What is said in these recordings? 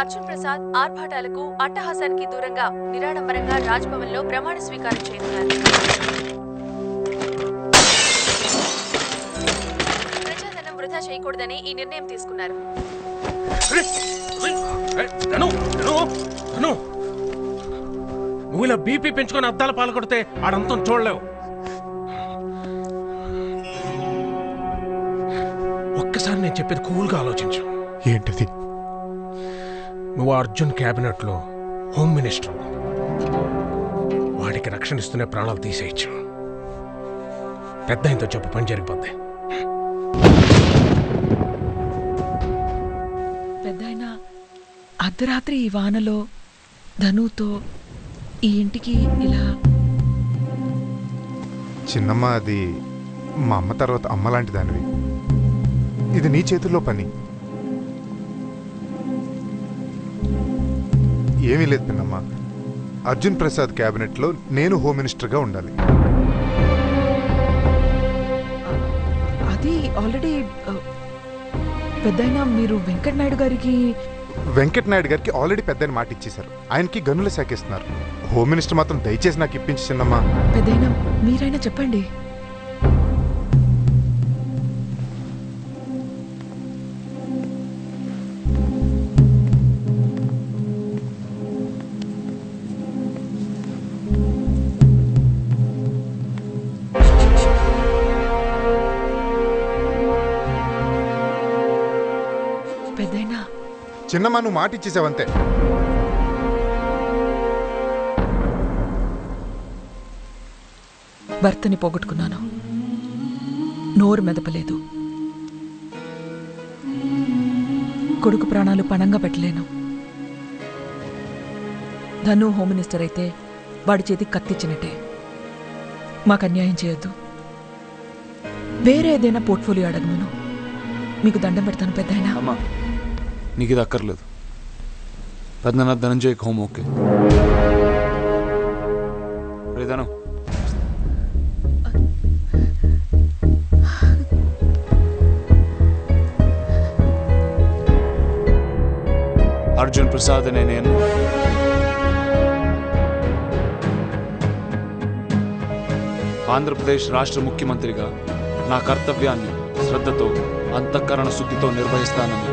అర్జున్ ప్రసాద్ ఆర్భాటాలకు అట్టహాసానికి దూరంగా నిరాడంబరంగా రాజ్భవన్ లో ప్రమాణ స్వీకారం చేయనున్నారు. ప్రజాధనం వృధా చేయకూడదని ఈ నిర్ణయం తీసుకున్నారు. నువ్వు ఇలా బీపీ పెంచుకొని అద్దాల పాలు కొడితే ఆడంతం చూడలేవు. ఒక్కసారి నేను చెప్పేది కూల్గా ఆలోచించు. ఏంటిది? నువ్వు అర్జున్ క్యాబినెట్ లో హోమ్ మినిస్టర్, వాడికి రక్షణ ఇస్తూనే ప్రాణాలు తీసేయచ్చు. పెద్ద ఇంతో చెప్పు, పని జరిగిపోద్ది. పెద్దాయన అర్ధరాత్రి ఈ వానలో ధనుతో ఈ ఇంటికి ఇలా. చిన్నమ్మ, అది మా అమ్మ తర్వాత అమ్మ లాంటి దానివి. ఇది నీ చేతుల్లో పని. ఏమీ లేదు పిన్నమ్మ, అర్జున్ ప్రసాద్ క్యాబినెట్లో నేను హోమ్ మినిస్టర్గా ఉండాలి. అది ఆల్రెడీ పెద్దాయన మీరు వెంకట నాయుడు గారికి ఆల్రెడీ పెద్ద మాట ఇచ్చేశారు. ఆయనకి గనుల శాఖ ఇస్తున్నారు. హోమ్ మినిస్టర్ మాత్రం దయచేసి నాకు ఇప్పించి చిన్నమ్మా. పెద్దాయన మీరైనా చెప్పండి. పెద్దాయన చిన్నమ్మా, నువ్వు మాట ఇచ్చేసావంతే. భర్తని పోగొట్టుకున్నాను, నోరు మెదపలేదు, కొడుకు ప్రాణాలు పణంగా పెట్టలేను. ధను హోమ్ మినిస్టర్ అయితే వాడి చేతికి కత్తిచ్చినట్టే. మాకు అన్యాయం చేయొద్దు. వేరే ఏదైనా పోర్ట్ఫోలియో అడగమను. మీకు దండం పెడతాను పెద్దాయనా. అమ్మా, నీకు ఇది అక్కర్లేదు. పెద్దనాన్న ధనంజయ్ హోమ్ ఓకే. ధనం, అర్జున్ ప్రసాద్ అనే నేను ఆంధ్రప్రదేశ్ రాష్ట్ర ముఖ్యమంత్రిగా నా కర్తవ్యాన్ని శ్రద్ధతో, అంతఃకరణ శుద్ధితో నిర్వహిస్తానని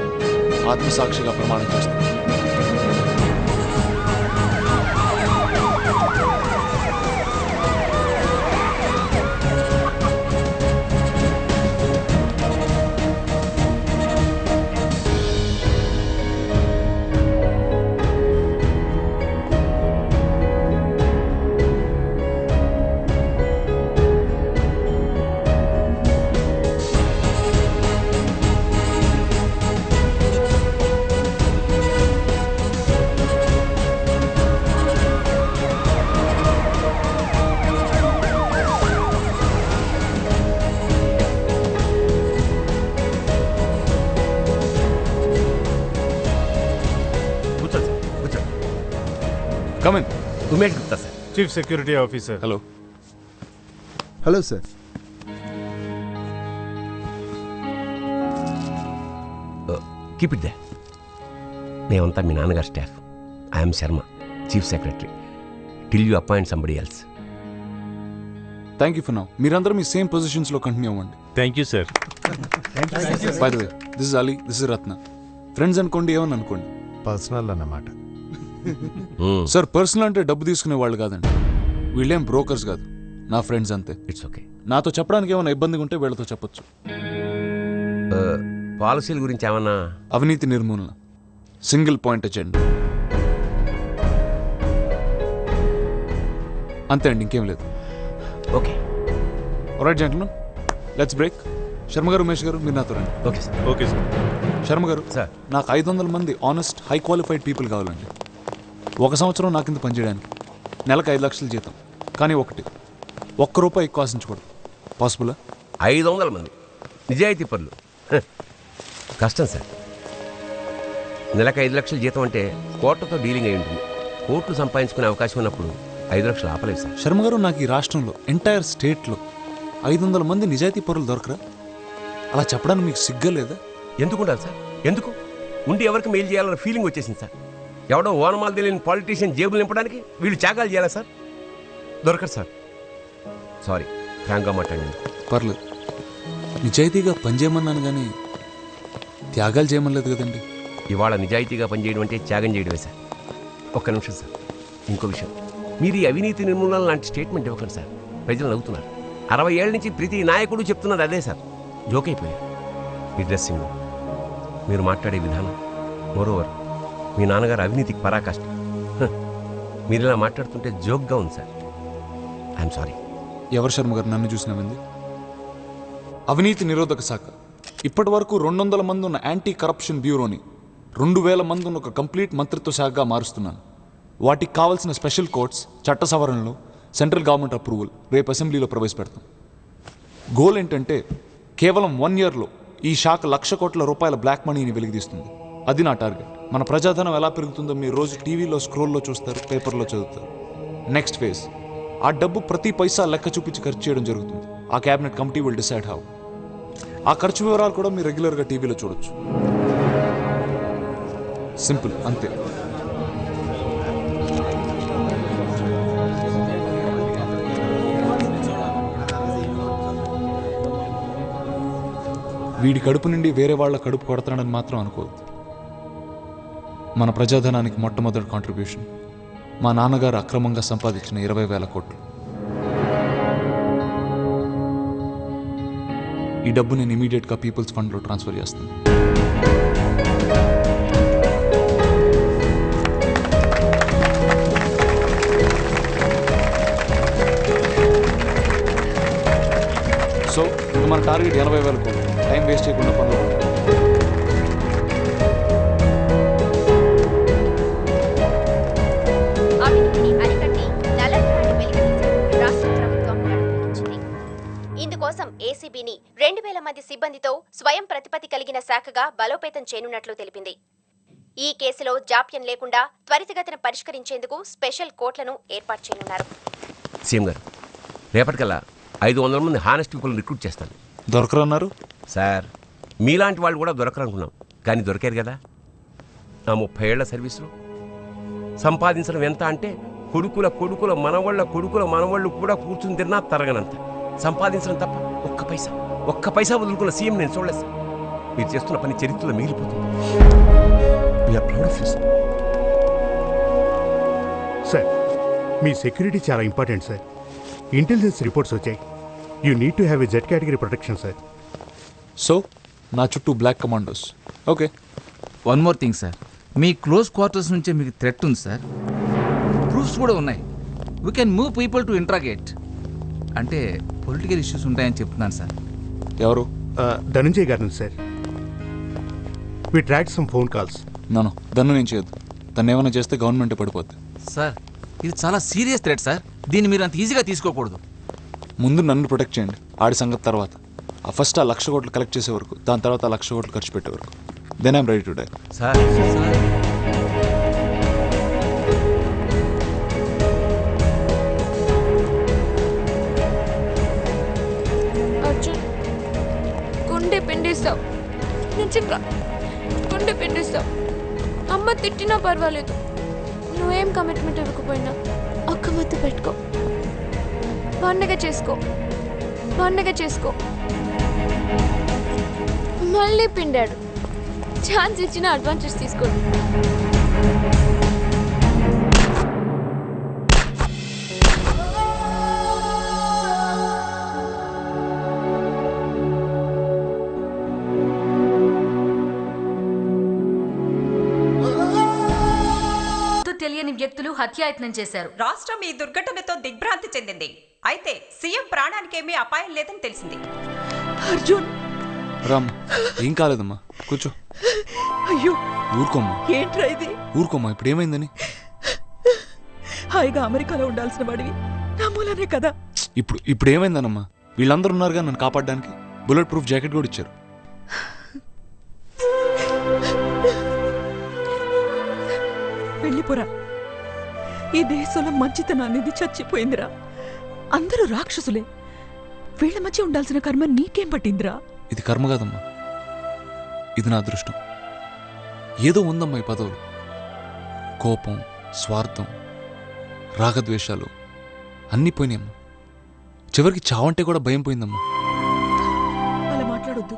ఆత్మసాక్షిగా ప్రమాణం చేస్తాను. Come in. Umesh Gupta sir, chief security officer. Hello. Hello sir. Keep it they. మేమంతా మీ నాన్నగారు staff. I'm Sharma, chief secretary. Till you appoint somebody else. Thank you for now. మీరందరూ మీ సేమ్ పొజిషన్స్ లో కంటిన్యూ అవ్వండి. Thank you sir. By the way, this is Ali, this is Ratna. Friends అనుకోండి, ఏమని అనుకోండి. Personal అన్నమాట. Sir, personal అంటే డబ్బు తీసుకునే వాళ్ళు కాదండి. వీళ్ళేం బ్రోకర్స్ కాదు, నా ఫ్రెండ్స్ అంతే. It's okay. నాతో చెప్పడానికి ఏమైనా ఇబ్బందిగా ఉంటే వీళ్ళతో చెప్పొచ్చు. పాలసీల గురించి ఏమన్నా? అవినీతి నిర్మూలన, సింగిల్ పాయింట్ ఎజెండా, అంతే అండి, ఇంకేం లేదు. Okay. Alright gentlemen, let's break. Sharma గారు, ఉమేష్ గారు, మీరు నాతో రండి. Okay sir. Okay sir. Sharma గారు, సార్, నాకు 500 మంది ఆనెస్ట్, హై క్వాలిఫైడ్ పీపుల్ కావాలండి. 1 సంవత్సరం నా కింద పనిచేయడానికి. నెలకు 5 లక్షలు జీతం. కానీ ఒక్క రూపాయి ఎక్కువ ఆశించకూడదు. పాసిబులా? 500 మంది నిజాయితీ పనులు కష్టం సార్. నెలకు 5 లక్షల జీతం అంటే కోట్లతో డీలింగ్ అయి ఉంటుంది. కోట్లు సంపాదించుకునే అవకాశం ఉన్నప్పుడు 5 లక్షలు ఆపలేదు సార్. శర్మ గారు, నాకు ఈ రాష్ట్రంలో, ఎంటైర్ స్టేట్లో 500 మంది నిజాయితీ పరులు దొరకరా? అలా చెప్పడానికి మీకు సిగ్గా లేదా? ఎందుకు ఉండాలి సార్? ఎందుకు? ఉండి ఎవరికి మెయిల్ చేయాలన్న ఫీలింగ్ వచ్చేసింది సార్. ఎవడో ఓనమాలు తెలియని పాలిటీషియన్ జేబులు నింపడానికి వీళ్ళు త్యాగాలు చేయాలా సార్? దొరకరు సార్. సారీ, ఫ్రాంక్గా మాట్లాడండి. పర్లేదు, నిజాయితీగా పనిచేయమన్నాను కానీ త్యాగాలు చేయమనలేదు కదండి. ఇవాళ నిజాయితీగా పనిచేయడం అంటే త్యాగం చేయడమే సార్. ఒక్క నిమిషం సార్, ఇంకో విషయం. మీరు ఈ అవినీతి నిర్మూలన లాంటి స్టేట్మెంట్ ఇవ్వకండి సార్. ప్రజలు నవ్వుతున్నారు. 60 ఏళ్ళ నుంచి ప్రతి నాయకుడు చెప్తున్నది అదే సార్. జోక్ అయిపోయారు. మీ డ్రెస్సింగ్, మీరు మాట్లాడే విధానం, మోరోవర్ మీ నాన్నగారు అవినీతికి పరాకాష్ట. మీరు ఇలా మాట్లాడుతుంటే జోక్గా ఉంది సార్. I'm sorry. ఎవరు శర్మ గారు నన్ను చూసినవింది? అవినీతి నిరోధక శాఖ ఇప్పటి వరకు 200 మంది ఉన్న యాంటీ కరప్షన్ బ్యూరోని 2000 మంది ఉన్న ఒక కంప్లీట్ మంత్రిత్వ శాఖగా మారుస్తున్నాను. వాటికి కావాల్సిన స్పెషల్ కోర్ట్స్, చట్ట సవరణలు, సెంట్రల్ గవర్నమెంట్ అప్రూవల్ రేపు అసెంబ్లీలో ప్రవేశపెడతాం. గోల్ ఏంటంటే కేవలం 1 ఇయర్లో ఈ శాఖ 1,00,000 కోట్ల రూపాయల బ్లాక్ మనీని వెలికితీస్తుంది. అది నా టార్గెట్. మన ప్రజాధనం ఎలా పెరుగుతుందో మీరు రోజు టీవీలో స్క్రోల్లో చూస్తారు, పేపర్లో చదువుతారు. నెక్స్ట్ ఫేజ్, ఆ డబ్బు ప్రతి పైసా లెక్క చూపించి ఖర్చు చేయడం జరుగుతుంది. ఆ cabinet committee will decide how. ఆ ఖర్చు వివరాలు కూడా మీరు రెగ్యులర్గా టీవీలో చూడొచ్చు. సింపుల్, అంతే. వీడి కడుపు నుండి వేరే వాళ్ళ కడుపు కొడతాడని మాత్రం అనుకోవద్దు. మన ప్రజాధనానికి మొట్టమొదటి కాంట్రిబ్యూషన్ మా నాన్నగారు అక్రమంగా సంపాదించిన 20,000 కోట్లు. ఈ డబ్బు నేను ఇమీడియట్గా పీపుల్స్ ఫండ్లో ట్రాన్స్ఫర్ చేస్తాను. సో మన టార్గెట్ 80,000 కోట్లు. టైం వేస్ట్ చేయకుండా పనులు. అవినీతిని అరికట్టి నల్లధనాన్ని వెలికితీసేందుకు రాష్ట్ర ప్రభుత్వం నడుంబిగించింది. ఇందుకోసం ఏసీబీని 2,000 మంది సిబ్బందితో స్వయం ప్రతిపత్తి కలిగిన శాఖగా బలోపేతం చేయనున్నట్లు తెలిపింది. ఈ కేసులో జాప్యం లేకుండా త్వరితగతిన పరిష్కరించేందుకు స్పెషల్ కోర్టులను ఏర్పాటు చేయనున్నారు. సీఎం గారు, రేపటికల్లా 500 మంది హానెస్ట్ పీపుల్ రిక్రూట్ చేస్తాను. దొరకరన్నారు సార్, మీలాంటి వాళ్ళు కూడా దొరకరనుకున్నాం, కానీ దొరికారు కదా. నా 30 ఏళ్ల సర్వీసులో సంపాదించడం ఎంత అంటే కొడుకుల కొడుకుల మనవాళ్ళ కొడుకుల మనవాళ్ళు కూడా కూర్చుని తిన్నా తరగనంత సంపాదించడం తప్ప ఒక్క పైసా వదులుకున్న సీఎం నేను చూడలేదు సార్. మీరు చేస్తున్న పని చరిత్రలో మిగిలిపోతుంది. సార్, మీ సెక్యూరిటీ చాలా ఇంపార్టెంట్ సార్. ఇంటెలిజెన్స్ రిపోర్ట్స్ వచ్చాయి. You need to have a Z category protection sir. So నా చుట్టూ black commandos. Okay, one more thing sir, మీ క్లోజ్ క్వార్టర్స్ నుంచే మీకు థ్రెట్ ఉంది సార్. ప్రూఫ్స్ కూడా ఉన్నాయి. We can move people to interrogate. అంటే పొలిటికల్ ఇష్యూస్ ఉంటాయని చెప్తున్నాను సార్. ఎవరు? ధనంజయ్ గారి నుంచి sir. We track some phone calls. నన్ను దన్ను నేను చేయొద్దు. తను ఏమైనా చేస్తే గవర్నమెంట్ పడిపోద్ది. సార్, ఇది చాలా సీరియస్ థ్రెట్ సార్. దీన్ని మీరు అంత ఈజీగా తీసుకోకూడదు. ముందు నన్ను ప్రొటెక్ట్ చేయండి, ఆడి సంగతి తర్వాత. ఫస్ట్ ఆ 1,00,000 కోట్లు కలెక్ట్ చేసే వరకు, దాని తర్వాత 1,00,000 కోట్లు ఖర్చు పెట్టే వరకు. Then I'm ready to die. Sir Arjun, గుండె పిండిస్తావు, నిజంగా గుండె పిండిస్తావు. అమ్మ తిట్టినా పర్వాలేదు, నువ్వేం కమిట్మెంట్ ఇవ్వకపోయినా ఒక్క ముద్దు పెట్టుకో, పండగ చేసుకో. మళ్ళీ పిండాడు. ఛాన్స్ ఇచ్చిన అడ్వాంటేజ్ తీసుకోండి. తెలియని వ్యక్తులు హత్యాయత్నం చేశారు. రాష్ట్రం ఈ దుర్ఘటనతో దిగ్భ్రాంతి చెందింది. అయితే సీఎం ప్రాణానికేమీ అపాయం లేదని తెలిసింది. అర్జున్, రామ్, ఏం కాలేదమ్మా, కూర్చో. అయ్యో, ఊరుకోమ్మా. ఏంట్రా ఇది? ఊరుకోమ్మా, ఇప్పుడు ఏమైందని? హాయిగా అమెరికాలో ఉండాల్సిన వాడివి నా మూలనే కదా. ఇప్పుడు ఏమైందనమ్మా? వీళ్ళందరూ ఉన్నారుగా నన్ను కాపాడడానికి. బుల్లెట్ ప్రూఫ్ జాకెట్ కూడా ఇచ్చారు. వెళ్ళిపోరా. ఈ దేశంలో మంచితనాన్ని చచ్చిపోయిందిరా. అందరూ రాక్షసులే. వీళ్ళ మధ్య ఉండాల్సిన కర్మ నీకేం పట్టిందిరా? ఇది కర్మ కాదమ్మా, ఇది నా అదృష్టం. ఏదో ఉందమ్మా ఈ పదవులు. కోపం, స్వార్థం, రాగద్వేషాలు అన్నీ పోయినాయమ్మా. చివరికి చావంటే కూడా భయం పోయిందమ్మా. అలా మాట్లాడొద్దు.